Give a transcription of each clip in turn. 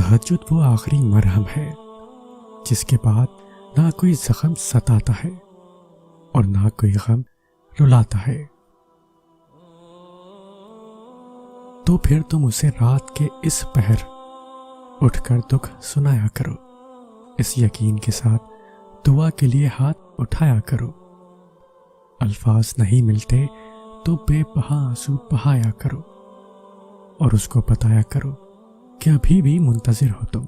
تہجد وہ آخری مرہم ہے جس کے بعد نہ کوئی زخم ستاتا ہے اور نہ کوئی غم رلاتا ہے۔ تو پھر تم اسے رات کے اس پہر اٹھ کر دکھ سنایا کرو، اس یقین کے ساتھ دعا کے لیے ہاتھ اٹھایا کرو۔ الفاظ نہیں ملتے تو بے بہا آنسو بہایا کرو اور اس کو بتایا کرو کہ ابھی بھی منتظر ہو تم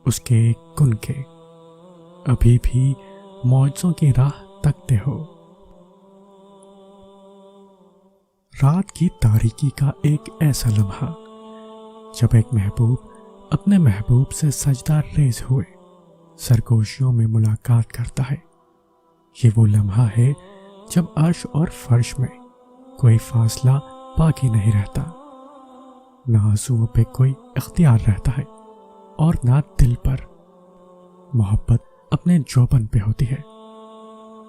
اس کے ایک کن کے، ابھی بھی معجزوں کی راہ تکتے ہو۔ رات کی تاریکی کا ایک ایسا لمحہ جب ایک محبوب اپنے محبوب سے سجدہ ریز ہوئے سرگوشیوں میں ملاقات کرتا ہے، یہ وہ لمحہ ہے جب عرش اور فرش میں کوئی فاصلہ باقی نہیں رہتا، نہ آنسوؤں پہ کوئی اختیار رہتا ہے اور نہ دل پر۔ محبت اپنے جوبن پہ ہوتی ہے،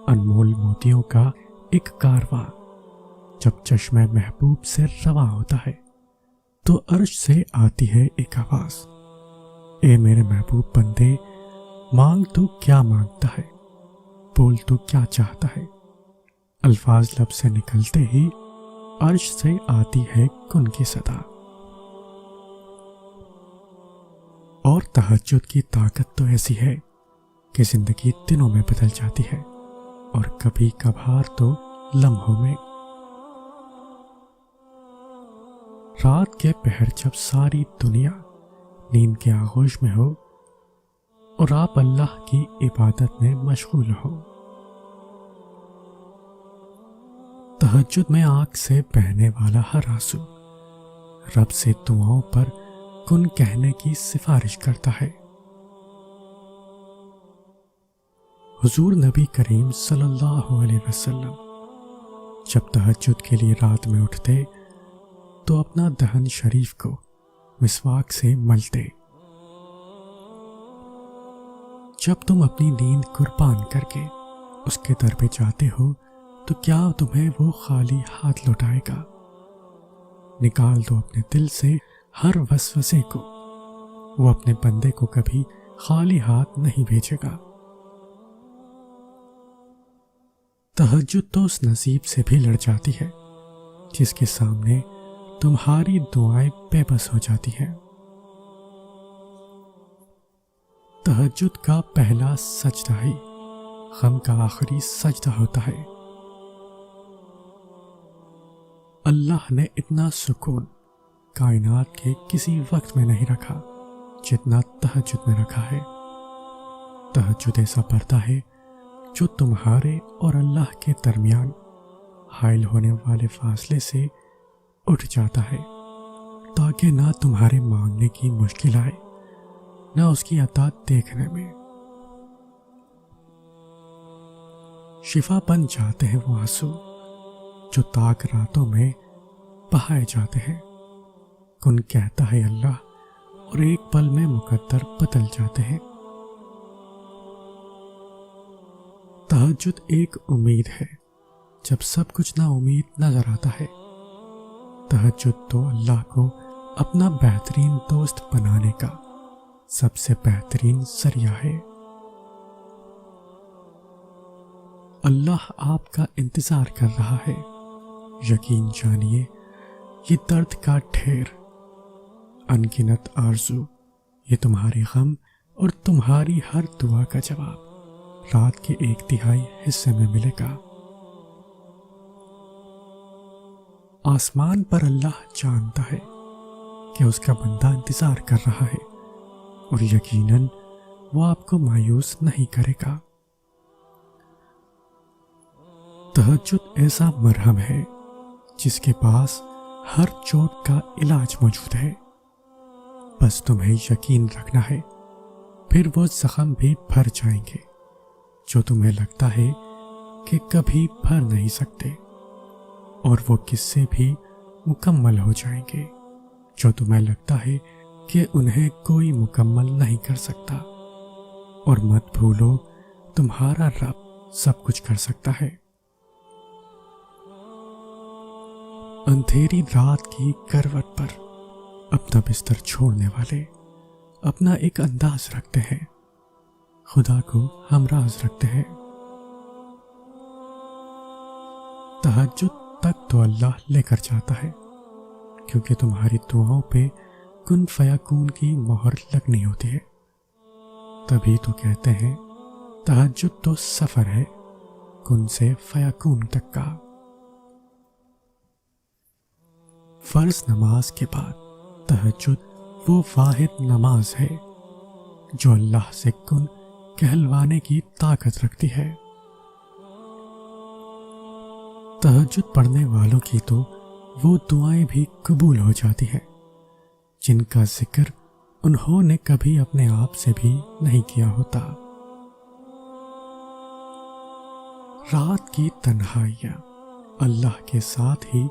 انمول موتیوں کا ایک کارواں جب چشمہ محبوب سے رواں ہوتا ہے تو عرش سے آتی ہے ایک آواز، اے میرے محبوب بندے، مانگ تو کیا مانگتا ہے، بول تو کیا چاہتا ہے۔ الفاظ لب سے نکلتے ہی عرش سے آتی ہے کن کی صدا۔ اور تہجد کی طاقت تو ایسی ہے کہ زندگی دنوں میں بدل جاتی ہے اور کبھی کبھار تو لمحوں میں۔ رات کے پہر جب ساری دنیا نیند کے آغوش میں ہو اور آپ اللہ کی عبادت میں مشغول ہو، تہجد میں آنکھ سے بہنے والا ہر آنسو رب سے دعاؤں پر کن کہنے کی سفارش کرتا ہے۔ حضور نبی کریم صلی اللہ علیہ وسلم جب تہجد کے لیے رات میں اٹھتے تو اپنا دہن شریف کو مسواک سے ملتے۔ جب تم اپنی نیند قربان کر کے اس کے در پہ جاتے ہو تو کیا تمہیں وہ خالی ہاتھ لوٹائے گا؟ نکال دو اپنے دل سے ہر وسوسے کو، وہ اپنے بندے کو کبھی خالی ہاتھ نہیں بھیجے گا۔ تہجد تو اس نصیب سے بھی لڑ جاتی ہے جس کے سامنے تمہاری دعائیں بے بس ہو جاتی ہیں۔ تہجد کا پہلا سجدہ ہی غم کا آخری سجدہ ہوتا ہے۔ اللہ نے اتنا سکون کائنات کے کسی وقت میں نہیں رکھا جتنا تہجد میں رکھا ہے۔ تہجد ایسا پردہ ہے جو تمہارے اور اللہ کے درمیان حائل ہونے والے فاصلے سے اٹھ جاتا ہے تاکہ نہ تمہارے مانگنے کی مشکل آئے نہ اس کی عطا دیکھنے میں۔ شفا بن جاتے ہیں وہ آنسو جو تاک راتوں میں بہائے جاتے ہیں۔ کن کہتا ہے اللہ اور ایک پل میں مقدر بدل جاتے ہیں۔ تہجد ایک امید ہے جب سب کچھ نا امید نظر آتا ہے۔ تہجد تو اللہ کو اپنا بہترین دوست بنانے کا سب سے بہترین ذریعہ ہے۔ اللہ آپ کا انتظار کر رہا ہے، یقین جانیے یہ درد کا ڈھیر، انگنت آرزو، یہ تمہارے غم اور تمہاری ہر دعا کا جواب رات کے 1/3 حصے میں ملے گا۔ آسمان پر اللہ جانتا ہے کہ اس کا بندہ انتظار کر رہا ہے اور یقیناً وہ آپ کو مایوس نہیں کرے گا۔ تہجد ایسا مرہم ہے جس کے پاس ہر چوٹ کا علاج موجود ہے، بس تمہیں یقین رکھنا ہے، پھر وہ زخم بھی بھر جائیں گے جو تمہیں لگتا ہے کہ کبھی بھر نہیں سکتے، اور وہ قصے بھی مکمل ہو جائیں گے جو تمہیں لگتا ہے کہ انہیں کوئی مکمل نہیں کر سکتا۔ اور مت بھولو تمہارا رب سب کچھ کر سکتا ہے۔ اندھیری رات کی کروٹ پر اپنا بستر چھوڑنے والے اپنا ایک انداز رکھتے ہیں، خدا کو ہمراز رکھتے ہیں۔ تہجد تک تو اللہ لے کر جاتا ہے، کیونکہ تمہاری دعاؤں پہ کن فیکون کی مہر لگنی ہوتی ہے۔ تبھی تو کہتے ہیں تہجد تو سفر ہے کن سے فیکون تک کا۔ فرض نماز کے بعد تہجد وہ واحد نماز ہے جو اللہ سے کن کہلوانے کی طاقت رکھتی ہے۔ تہجد پڑھنے والوں کی تو وہ دعائیں بھی قبول ہو جاتی ہیں جن کا ذکر انہوں نے کبھی اپنے آپ سے بھی نہیں کیا ہوتا۔ رات کی تنہائیاں اللہ کے ساتھ ہی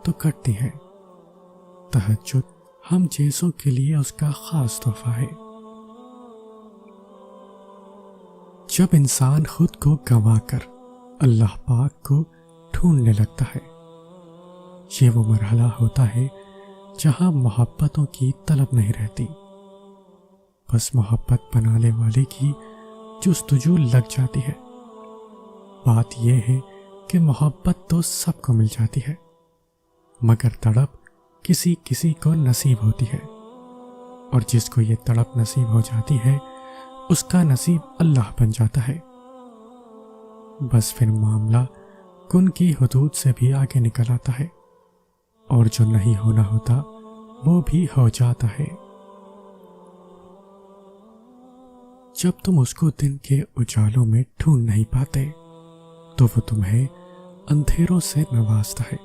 تو کٹتی ہیں۔ تہجد ہم جیسوں کے لیے اس کا خاص تحفہ ہے۔ جب انسان خود کو گنوا کر اللہ پاک کو ڈھونڈنے لگتا ہے، یہ وہ مرحلہ ہوتا ہے جہاں محبتوں کی طلب نہیں رہتی، بس محبت بنانے والے کی جستجو لگ جاتی ہے۔ بات یہ ہے کہ محبت تو سب کو مل جاتی ہے، مگر تڑپ کسی کسی کو نصیب ہوتی ہے، اور جس کو یہ تڑپ نصیب ہو جاتی ہے اس کا نصیب اللہ بن جاتا ہے۔ بس پھر معاملہ کن کی حدود سے بھی آگے نکل آتا ہے، اور جو نہیں ہونا ہوتا وہ بھی ہو جاتا ہے۔ جب تم اس کو دن کے اجالوں میں ڈھونڈ نہیں پاتے تو وہ تمہیں اندھیروں سے نوازتا ہے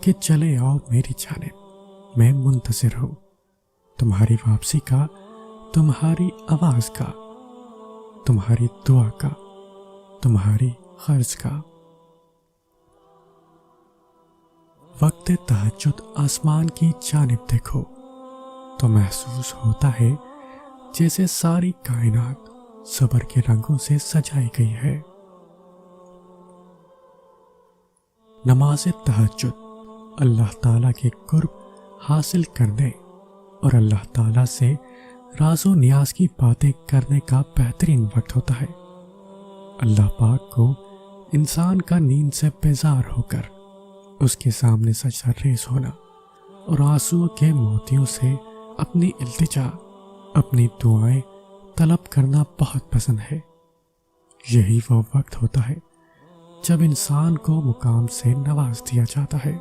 کہ چلے آؤ میری جانب، میں منتظر ہوں تمہاری واپسی کا، تمہاری آواز کا، تمہاری دعا کا، تمہاری خرچ کا۔ وقت تہجد آسمان کی جانب دیکھو تو محسوس ہوتا ہے جیسے ساری کائنات صبر کے رنگوں سے سجائی گئی ہے۔ نماز تہجد اللہ تعالیٰ کے قرب حاصل کرنے اور اللہ تعالیٰ سے راز و نیاز کی باتیں کرنے کا بہترین وقت ہوتا ہے۔ اللہ پاک کو انسان کا نیند سے بیزار ہو کر اس کے سامنے سجدہ ریز ہونا اور آنسوؤں کے موتیوں سے اپنی التجا، اپنی دعائیں طلب کرنا بہت پسند ہے۔ یہی وہ وقت ہوتا ہے جب انسان کو مقام سے نواز دیا جاتا ہے۔